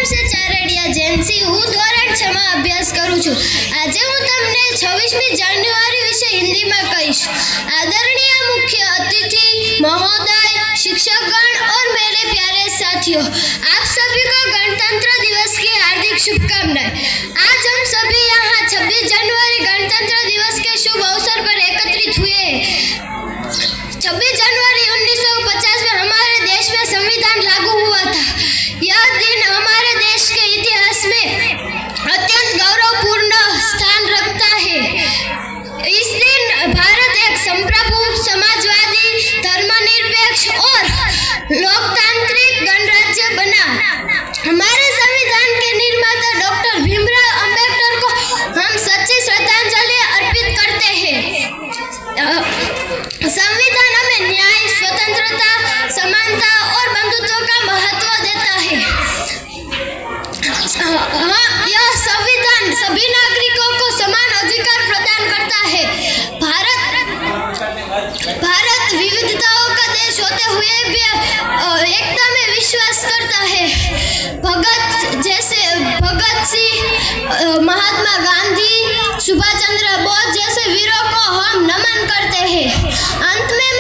દિવસે ચારડિયા જેન્સી હું ધોરણ 6 માં અભ્યાસ કરું છું। આજે હું તમને 26મી જાન્યુઆરી વિશે हिंदीમાં કહીશ। आदरणीय मुख्य अतिथि महोदय, शिक्षकगण और मेरे प्यारे साथियों, आप सभी को गणतंत्र दिवस की हार्दिक शुभकामनाएं। आज हम सभी यहाँ 26 जनवरी गणतंत्र दिवस के शुभ अवसर पर एकत्रित हुए हैं। 26 जनवरी 1950 में हमारे देश में संविधान लागू हुआ था। यह दिन हमारे देश के इतिहास में अत्यंत गौरवपूर्ण स्थान रखता है। इस दिन भारत एक संप्रभु, समाजवादी, धर्मनिरपेक्ष और लोकतांत्रिक गणराज्य बना। हमारे संविधान के निर्माता डॉक्टर भीमराव अंबेडकर को हम सच्ची श्रद्धांजलि अर्पित करते हैं। संविधान हमें न्याय, स्वतंत्रता, समानता और बंधुत्व का महत्व देता है। यह संविधान सभी नागरिकों को समान अधिकार प्रदान करता है। भारत विविधताओं का देश होते हुए भी एकता में विश्वास करता है। भगत सिंह, महात्मा गांधी, सुभाष चंद्र बोस जैसे वीरों को हम नमन करते हैं। अंत में